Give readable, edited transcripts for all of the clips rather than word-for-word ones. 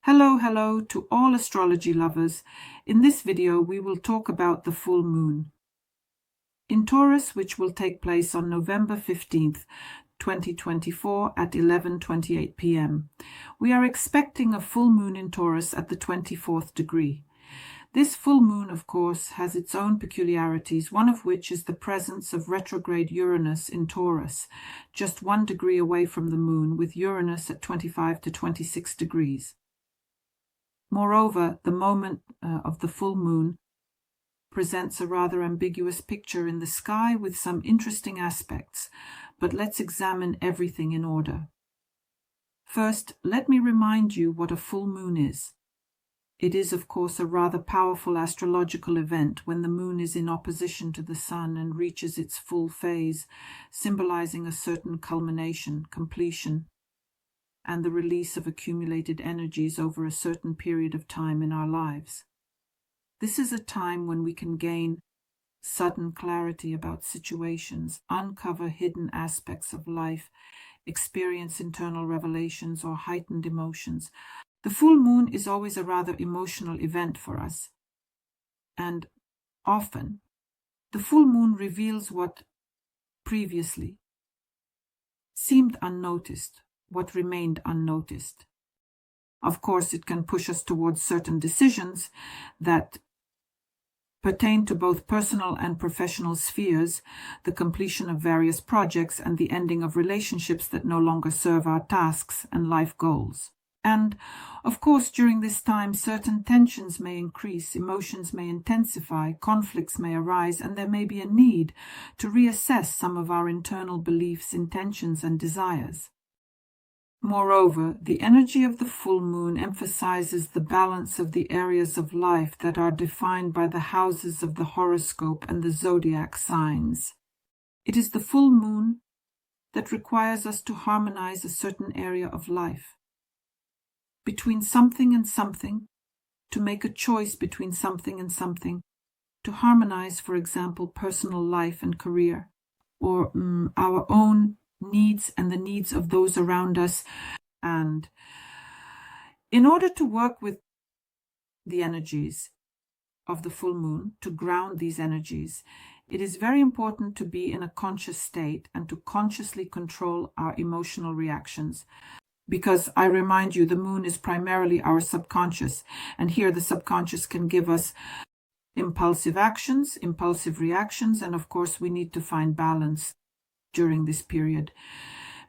Hello to all astrology lovers. In this video, we will talk about the full moon in Taurus, which will take place on November 15th, 2024 at 11:28 p.m. We are expecting a full moon in Taurus at the 24th degree. This full moon, of course, has its own peculiarities, one of which is the presence of retrograde Uranus in Taurus, just 1 degree away from the moon, with Uranus at 25 to 26 degrees. Moreover, the moment of the full moon presents a rather ambiguous picture in the sky with some interesting aspects, but let's examine everything in order. First, let me remind you what a full moon is. It is, of course, a rather powerful astrological event when the moon is in opposition to the sun and reaches its full phase, symbolizing a certain culmination, completion, and the release of accumulated energies over a certain period of time in our lives. This is a time when we can gain sudden clarity about situations, uncover hidden aspects of life, experience internal revelations or heightened emotions. The full moon is always a rather emotional event for us, and often the full moon reveals what previously seemed unnoticed, what remained unnoticed. Of course, it can push us towards certain decisions that pertain to both personal and professional spheres, the completion of various projects, and the ending of relationships that no longer serve our tasks and life goals. And, of course, during this time, certain tensions may increase, emotions may intensify, conflicts may arise, and there may be a need to reassess some of our internal beliefs, intentions, and desires. Moreover, the energy of the full moon emphasizes the balance of the areas of life that are defined by the houses of the horoscope and the zodiac signs. It is the full moon that requires us to harmonize a certain area of life, between something and something, to make a choice between something and something, to harmonize, for example, personal life and career, or our own needs and the needs of those around us. And in order to work with the energies of the full moon, to ground these energies, it is very important to be in a conscious state and to consciously control our emotional reactions. Because I remind you, the moon is primarily our subconscious, and here the subconscious can give us impulsive actions, impulsive reactions, and of course we need to find balance during this period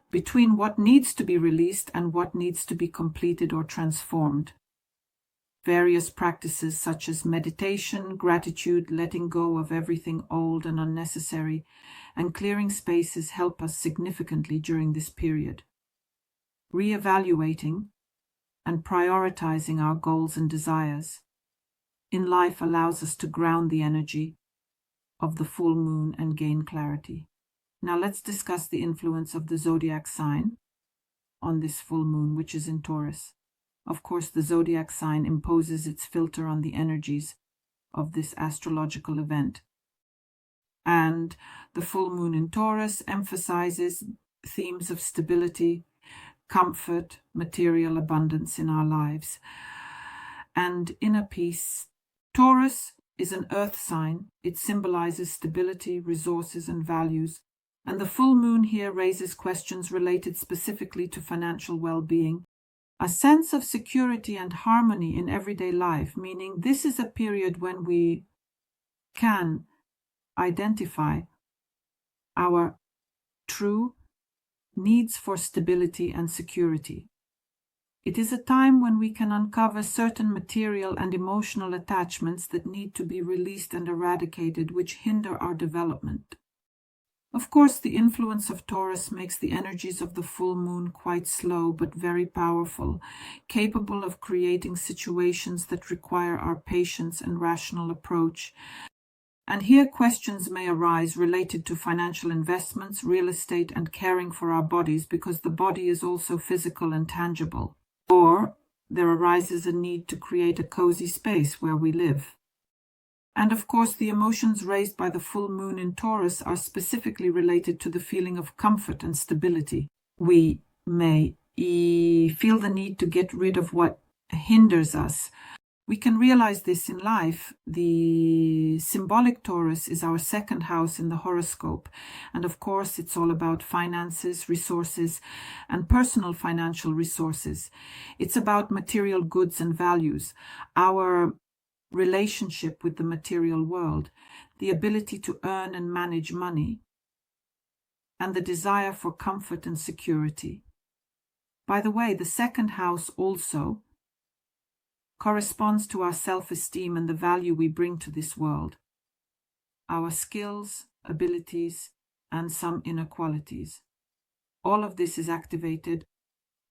between what needs to be released and what needs to be completed or transformed. Various practices such as meditation, gratitude, letting go of everything old and unnecessary, and clearing spaces help us significantly during this period. Reevaluating and prioritizing our goals and desires in life allows us to ground the energy of the full moon and gain clarity. Now let's discuss the influence of the zodiac sign on this full moon, which is in Taurus. Of course, the zodiac sign imposes its filter on the energies of this astrological event. And the full moon in Taurus emphasizes themes of stability, comfort, material abundance in our lives, and inner peace. Taurus is an earth sign. It symbolizes stability, resources, and values. And the full moon here raises questions related specifically to financial well-being, a sense of security and harmony in everyday life, meaning this is a period when we can identify our true needs for stability and security. It is a time when we can uncover certain material and emotional attachments that need to be released and eradicated, which hinder our development. Of course, the influence of Taurus makes the energies of the full moon quite slow but very powerful, capable of creating situations that require our patience and rational approach. And here questions may arise related to financial investments, real estate, and caring for our bodies, because the body is also physical and tangible. Or there arises a need to create a cozy space where we live. And of course, the emotions raised by the full moon in Taurus are specifically related to the feeling of comfort and stability. We may feel the need to get rid of what hinders us. We can realize this in life. The symbolic Taurus is our second house in the horoscope. And of course, it's all about finances, resources, and personal financial resources. It's about material goods and values, our relationship with the material world, the ability to earn and manage money, and the desire for comfort and security. By the way, the second house also corresponds to our self-esteem and the value we bring to this world, our skills, abilities, and some inner qualities. All of this is activated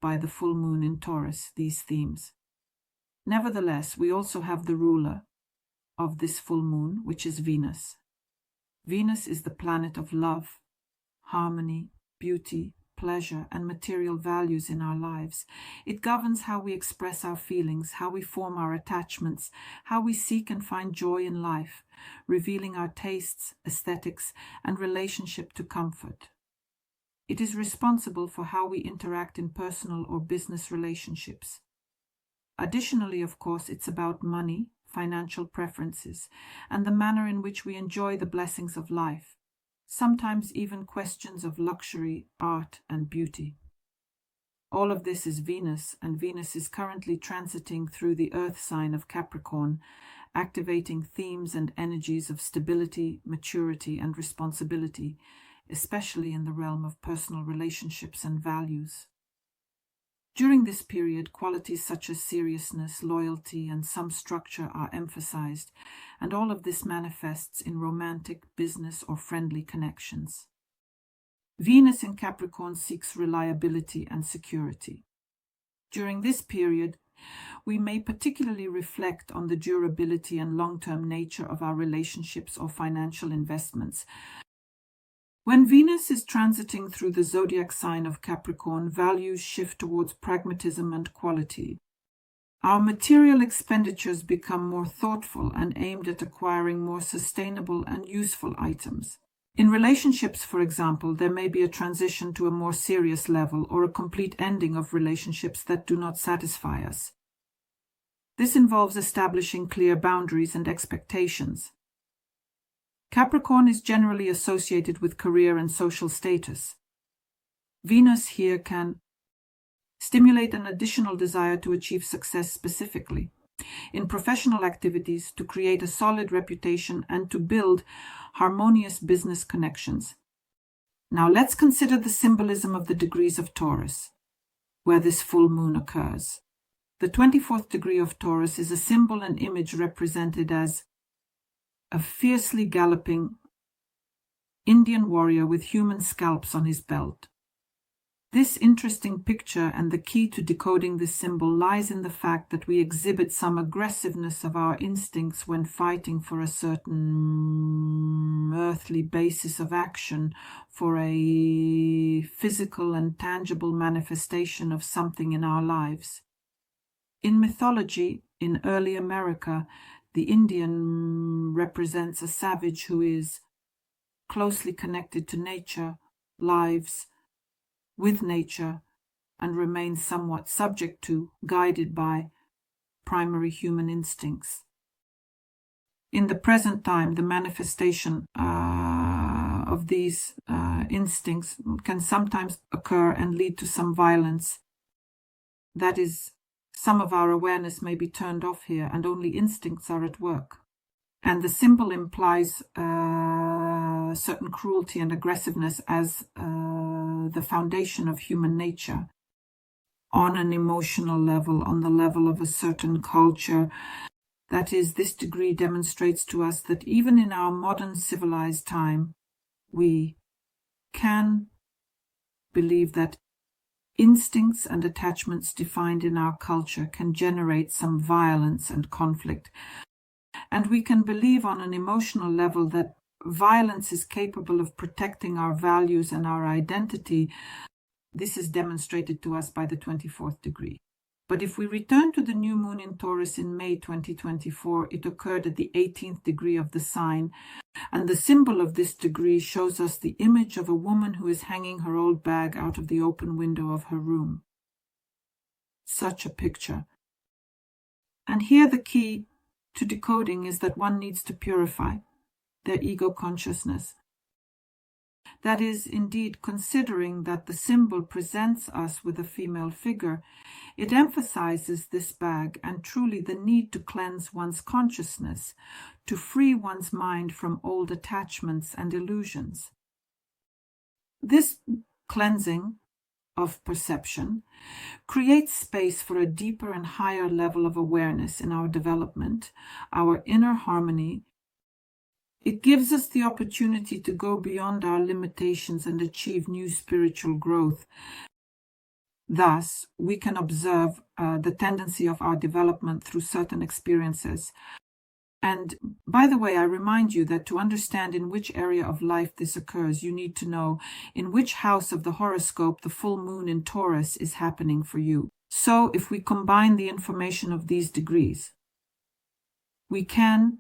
by the full moon in Taurus, these themes. Nevertheless, we also have the ruler of this full moon, which is Venus. Venus is the planet of love, harmony, beauty, pleasure, and material values in our lives. It governs how we express our feelings, how we form our attachments, how we seek and find joy in life, revealing our tastes, aesthetics, and relationship to comfort. It is responsible for how we interact in personal or business relationships. Additionally, of course, it's about money, financial preferences, and the manner in which we enjoy the blessings of life. Sometimes even questions of luxury, art, and beauty. All of this is Venus, and Venus is currently transiting through the Earth sign of Capricorn, activating themes and energies of stability, maturity, and responsibility, especially in the realm of personal relationships and values. During this period, qualities such as seriousness, loyalty, and some structure are emphasized, and all of this manifests in romantic, business, or friendly connections. Venus in Capricorn seeks reliability and security. During this period, we may particularly reflect on the durability and long-term nature of our relationships or financial investments. When Venus is transiting through the zodiac sign of Capricorn, values shift towards pragmatism and quality. Our material expenditures become more thoughtful and aimed at acquiring more sustainable and useful items. In relationships, for example, there may be a transition to a more serious level or a complete ending of relationships that do not satisfy us. This involves establishing clear boundaries and expectations. Capricorn is generally associated with career and social status. Venus here can stimulate an additional desire to achieve success specifically in professional activities, to create a solid reputation, and to build harmonious business connections. Now let's consider the symbolism of the degrees of Taurus, where this full moon occurs. The 24th degree of Taurus is a symbol and image represented as a fiercely galloping Indian warrior with human scalps on his belt. This interesting picture and the key to decoding this symbol lies in the fact that we exhibit some aggressiveness of our instincts when fighting for a certain earthly basis of action, for a physical and tangible manifestation of something in our lives. In mythology, in early America, the Indian represents a savage who is closely connected to nature, lives with nature, and remains somewhat subject to, guided by, primary human instincts. In the present time, the manifestation of these instincts can sometimes occur and lead to some violence. That is, some of our awareness may be turned off here, and only instincts are at work. And the symbol implies certain cruelty and aggressiveness as the foundation of human nature on an emotional level, on the level of a certain culture. That is, this degree demonstrates to us that even in our modern civilized time, we can believe that instincts and attachments defined in our culture can generate some violence and conflict. And we can believe on an emotional level that violence is capable of protecting our values and our identity. This is demonstrated to us by the 24th degree. But if we return to the new moon in Taurus in May 2024, it occurred at the 18th degree of the sign, and the symbol of this degree shows us the image of a woman who is hanging her old bag out of the open window of her room. Such a picture. And here the key to decoding is that one needs to purify their ego consciousness. That is, indeed, considering that the symbol presents us with a female figure, it emphasizes this bag and truly the need to cleanse one's consciousness, to free one's mind from old attachments and illusions. This cleansing of perception creates space for a deeper and higher level of awareness in our development, our inner harmony. It gives us the opportunity to go beyond our limitations and achieve new spiritual growth. Thus, we can observe the tendency of our development through certain experiences. And by the way, I remind you that to understand in which area of life this occurs, you need to know in which house of the horoscope the full moon in Taurus is happening for you. So if we combine the information of these degrees, we can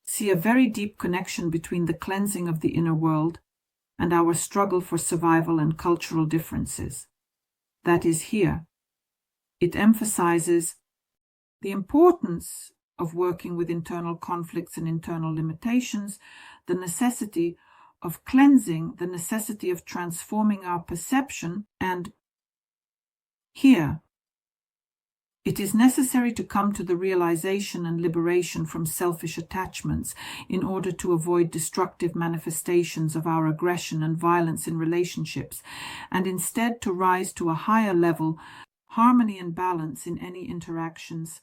see a very deep connection between the cleansing of the inner world and our struggle for survival and cultural differences. That is here. It emphasizes the importance of working with internal conflicts and internal limitations, the necessity of cleansing, the necessity of transforming our perception, and here, it is necessary to come to the realization and liberation from selfish attachments in order to avoid destructive manifestations of our aggression and violence in relationships, and instead to rise to a higher level, harmony and balance in any interactions.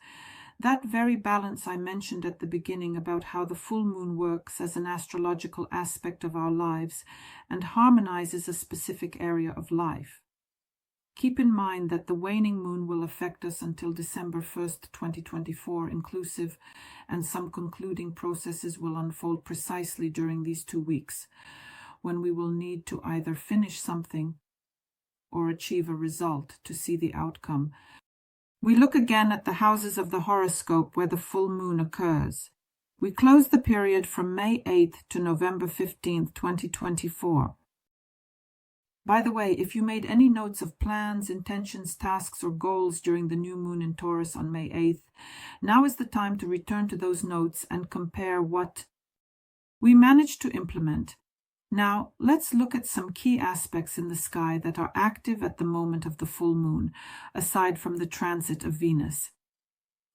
That very balance I mentioned at the beginning about how the full moon works as an astrological aspect of our lives and harmonizes a specific area of life. Keep in mind that the waning moon will affect us until December 1st, 2024 inclusive, and some concluding processes will unfold precisely during these 2 weeks, when we will need to either finish something or achieve a result to see the outcome. We look again at the houses of the horoscope where the full moon occurs. We close the period from May 8th to November 15th, 2024. By the way, if you made any notes of plans, intentions, tasks, or goals during the new moon in Taurus on May 8th, now is the time to return to those notes and compare what we managed to implement. Now, let's look at some key aspects in the sky that are active at the moment of the full moon, aside from the transit of Venus.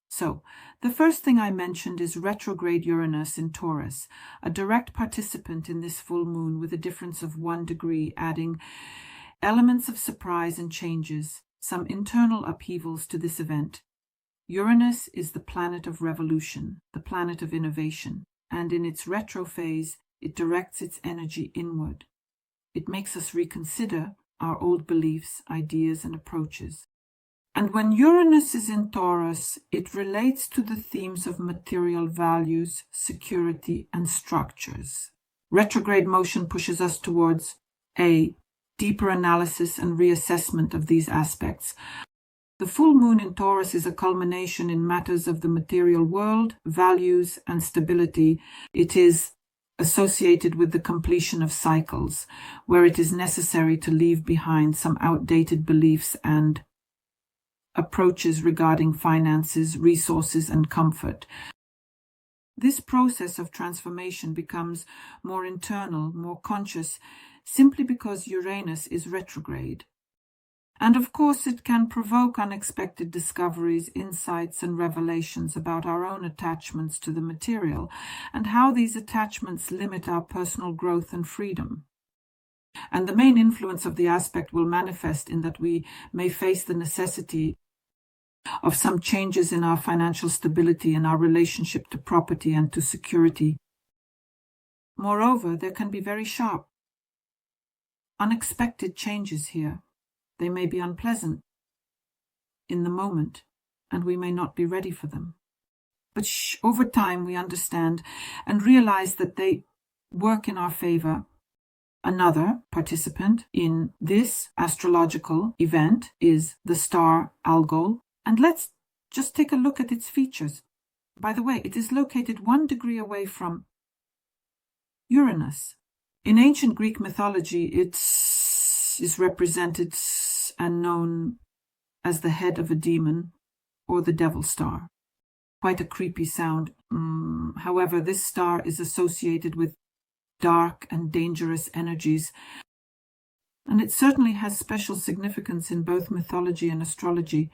So, the first thing I mentioned is retrograde Uranus in Taurus, a direct participant in this full moon with a difference of 1 degree, adding elements of surprise and changes, some internal upheavals to this event. Uranus is the planet of revolution, the planet of innovation, and in its retro phase, it directs its energy inward. It makes us reconsider our old beliefs, ideas, and approaches. And when Uranus is in Taurus, it relates to the themes of material values, security, and structures. Retrograde motion pushes us towards a deeper analysis and reassessment of these aspects. The full moon in Taurus is a culmination in matters of the material world, values, and stability. It is associated with the completion of cycles, where it is necessary to leave behind some outdated beliefs and approaches regarding finances, resources, and comfort. This process of transformation becomes more internal, more conscious, simply because Uranus is retrograde. And of course, it can provoke unexpected discoveries, insights, and revelations about our own attachments to the material and how these attachments limit our personal growth and freedom. And the main influence of the aspect will manifest in that we may face the necessity of some changes in our financial stability and our relationship to property and to security. Moreover, there can be very sharp, unexpected changes here. They may be unpleasant in the moment, and we may not be ready for them. But over time, we understand and realize that they work in our favor. Another participant in this astrological event is the star Algol. And let's just take a look at its features. By the way, it is located 1 degree away from Uranus. In ancient Greek mythology, it is represented and known as the head of a demon or the devil star. quite a creepy sound. However, this star is associated with dark and dangerous energies, and it certainly has special significance in both mythology and astrology.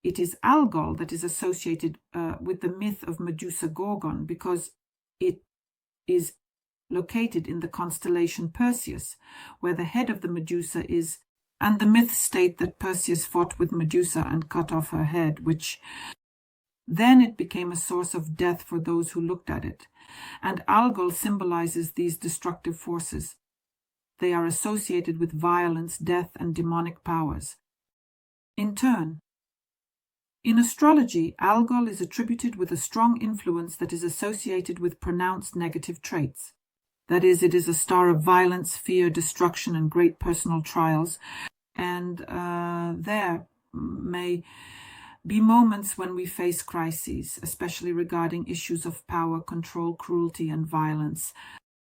It is Algol that is associated with the myth of Medusa Gorgon because it is located in the constellation Perseus, where the head of the Medusa is, and the myths state that Perseus fought with Medusa and cut off her head, which then it became a source of death for those who looked at it. And Algol symbolizes these destructive forces. They are associated with violence, death, and demonic powers. In turn, in astrology, Algol is attributed with a strong influence that is associated with pronounced negative traits. That is, it is a star of violence, fear, destruction, and great personal trials. And there may be moments when we face crises, especially regarding issues of power, control, cruelty, and violence.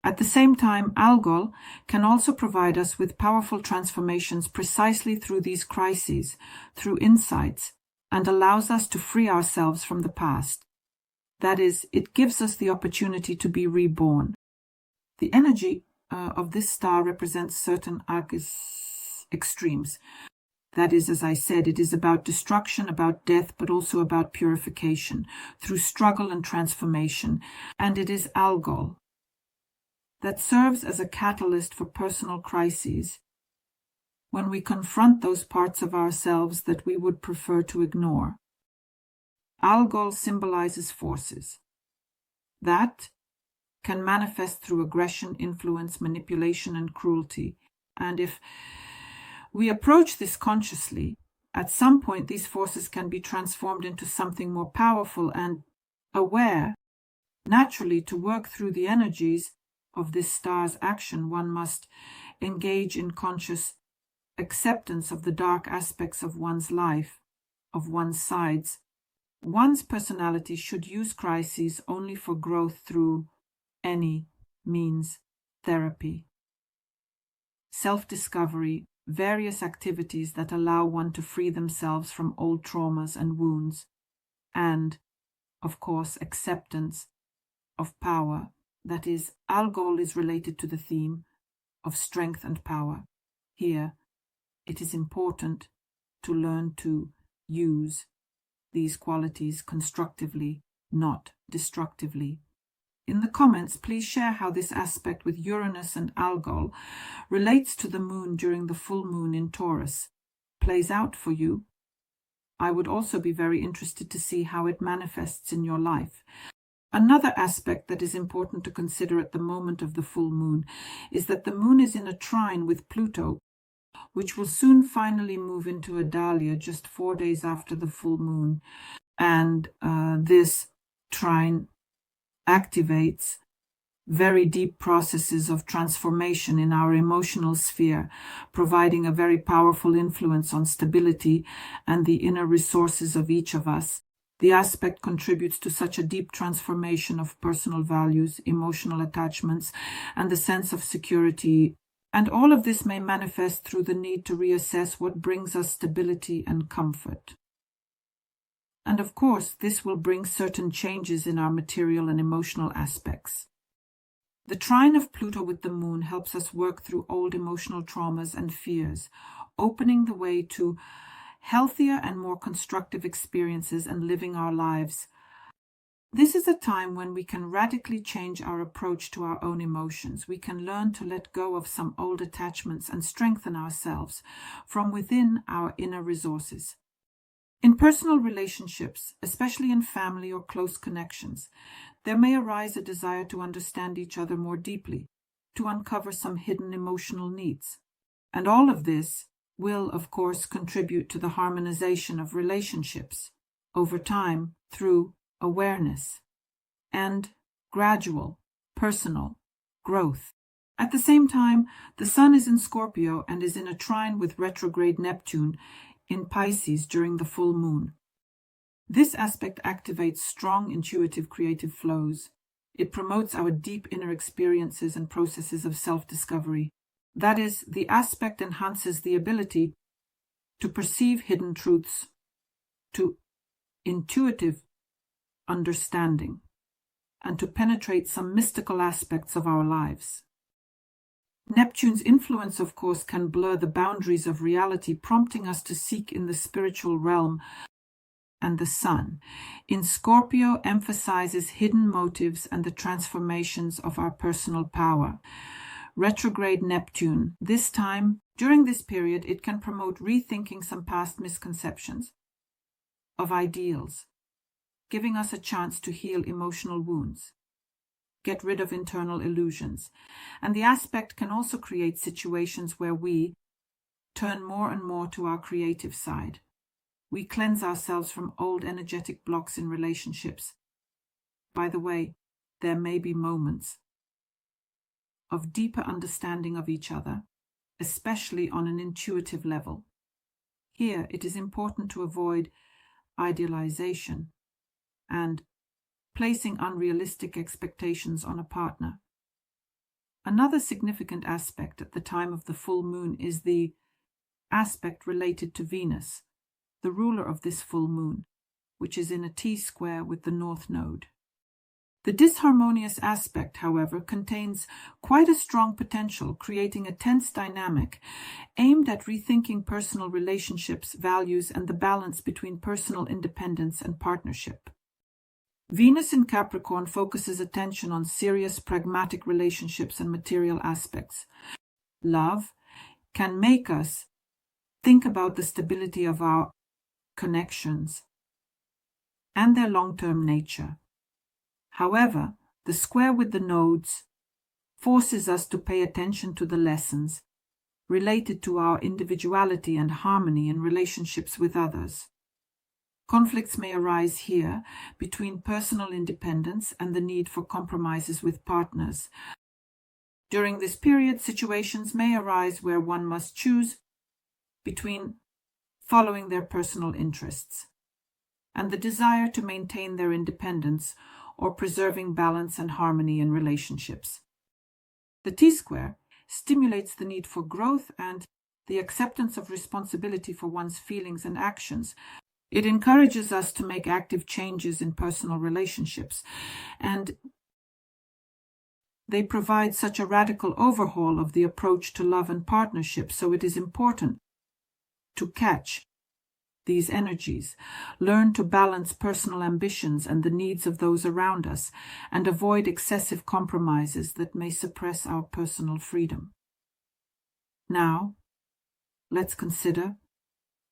At the same time, Algol can also provide us with powerful transformations precisely through these crises, through insights, and allows us to free ourselves from the past. That is, it gives us the opportunity to be reborn. The energy of this star represents certain extremes. That is, as I said, it is about destruction, about death, but also about purification through struggle and transformation. And it is Algol that serves as a catalyst for personal crises when we confront those parts of ourselves that we would prefer to ignore. Algol symbolizes forces that can manifest through aggression, influence, manipulation, and cruelty. And if we approach this consciously, at some point these forces can be transformed into something more powerful and aware. Naturally, to work through the energies of this star's action, one must engage in conscious acceptance of the dark aspects of one's life, of one's sides. One's personality should use crises only for growth through any means: therapy, self-discovery, various activities that allow one to free themselves from old traumas and wounds, and, of course, acceptance of power. That is, Algol is related to the theme of strength and power. Here, it is important to learn to use these qualities constructively, not destructively. In the comments, please share how this aspect with Uranus and Algol relates to the moon during the full moon in Taurus plays out for you. I would also be very interested to see how it manifests in your life. Another aspect that is important to consider at the moment of the full moon is that the moon is in a trine with Pluto, which will soon finally move into a Dahlia just 4 days after the full moon. And this trine activates very deep processes of transformation in our emotional sphere, providing a very powerful influence on stability and the inner resources of each of us. The aspect contributes to such a deep transformation of personal values, emotional attachments, and the sense of security. And all of this may manifest through the need to reassess what brings us stability and comfort. And of course, this will bring certain changes in our material and emotional aspects. The trine of Pluto with the moon helps us work through old emotional traumas and fears, opening the way to healthier and more constructive experiences and living our lives. This is a time when we can radically change our approach to our own emotions. We can learn to let go of some old attachments and strengthen ourselves from within our inner resources. In personal relationships, especially in family or close connections, there may arise a desire to understand each other more deeply, to uncover some hidden emotional needs. And all of this will, of course, contribute to the harmonization of relationships over time through awareness and gradual, personal growth. At the same time, the Sun is in Scorpio and is in a trine with retrograde Neptune in Pisces during the full moon. This aspect activates strong, intuitive, creative flows. It promotes our deep inner experiences and processes of self-discovery. That is, the aspect enhances the ability to perceive hidden truths, to intuitive understanding and to penetrate some mystical aspects of our lives. Neptune's influence, of course, can blur the boundaries of reality, prompting us to seek in the spiritual realm. And the Sun in Scorpio emphasizes hidden motives and the transformations of our personal power. Retrograde Neptune, this time, during this period, it can promote rethinking some past misconceptions of ideals, giving us a chance to heal emotional wounds, get rid of internal illusions. And the aspect can also create situations where we turn more and more to our creative side. We cleanse ourselves from old energetic blocks in relationships. By the way, there may be moments of deeper understanding of each other, especially on an intuitive level. Here, it is important to avoid idealization and placing unrealistic expectations on a partner. Another significant aspect at the time of the full moon is the aspect related to Venus, the ruler of this full moon, which is in a T-square with the North Node. The disharmonious aspect, however, contains quite a strong potential, creating a tense dynamic aimed at rethinking personal relationships, values, and the balance between personal independence and partnership. Venus in Capricorn focuses attention on serious, pragmatic relationships and material aspects. Love can make us think about the stability of our connections and their long-term nature. However, the square with the nodes forces us to pay attention to the lessons related to our individuality and harmony in relationships with others. Conflicts may arise here between personal independence and the need for compromises with partners. During this period, situations may arise where one must choose between following their personal interests and the desire to maintain their independence or preserving balance and harmony in relationships. The T-square stimulates the need for growth and the acceptance of responsibility for one's feelings and actions. It encourages us to make active changes in personal relationships, and they provide such a radical overhaul of the approach to love and partnership, so it is important to catch these energies, learn to balance personal ambitions and the needs of those around us, and avoid excessive compromises that may suppress our personal freedom. Now, let's consider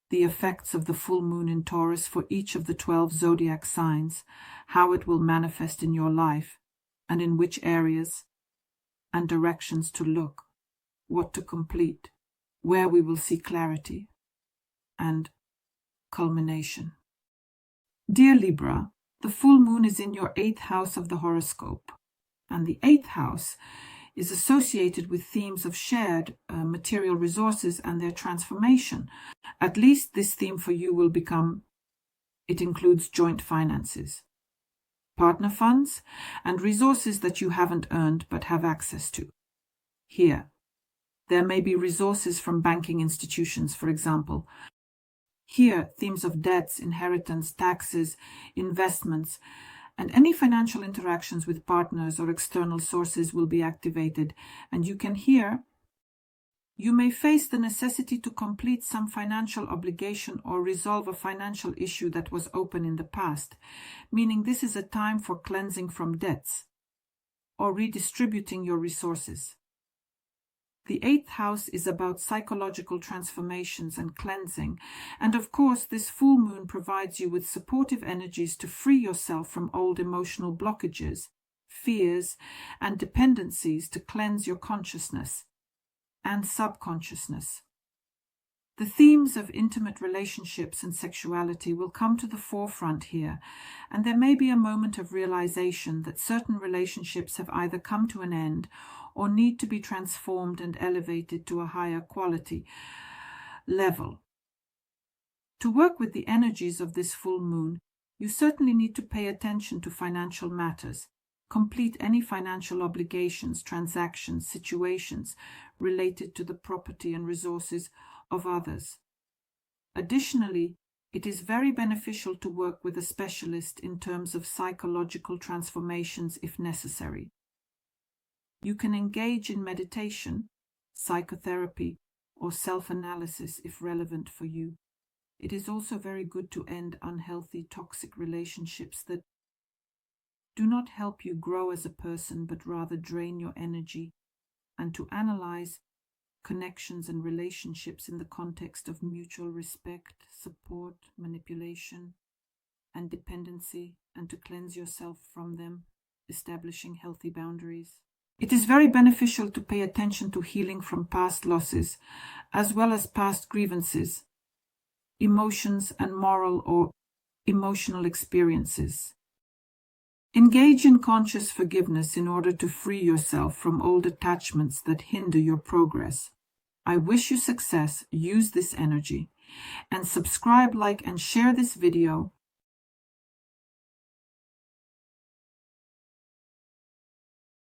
the effects of the full moon in Taurus for each of the 12 zodiac signs, how it will manifest in your life, and in which areas and directions to look, what to complete, where we will see clarity and culmination. Dear Libra, the full moon is in your 8th house of the horoscope, and the 8th house is associated with themes of shared material resources and their transformation. At least this theme for you will it includes joint finances, partner funds, and resources that you haven't earned but have access to. Here, there may be resources from banking institutions, for example. Here, themes of debts, inheritance, taxes, investments, and any financial interactions with partners or external sources will be activated, and you may face the necessity to complete some financial obligation or resolve a financial issue that was open in the past, meaning this is a time for cleansing from debts or redistributing your resources. The 8th house is about psychological transformations and cleansing, and of course this full moon provides you with supportive energies to free yourself from old emotional blockages, fears, and dependencies to cleanse your consciousness and subconsciousness. The themes of intimate relationships and sexuality will come to the forefront here, and there may be a moment of realization that certain relationships have either come to an end or need to be transformed and elevated to a higher quality level. To work with the energies of this full moon, you certainly need to pay attention to financial matters, complete any financial obligations, transactions, situations related to the property and resources of others. Additionally, It is very beneficial to work with a specialist in terms of psychological transformations if necessary. You can engage in meditation, psychotherapy, or self-analysis if relevant for you. It is also very good to end unhealthy, toxic relationships that do not help you grow as a person, but rather drain your energy, and to analyze connections and relationships in the context of mutual respect, support, manipulation, and dependency, and to cleanse yourself from them, establishing healthy boundaries. It is very beneficial to pay attention to healing from past losses, as well as past grievances, emotions, and moral or emotional experiences. Engage in conscious forgiveness in order to free yourself from old attachments that hinder your progress. I wish you success. Use this energy. And subscribe, like, and share this video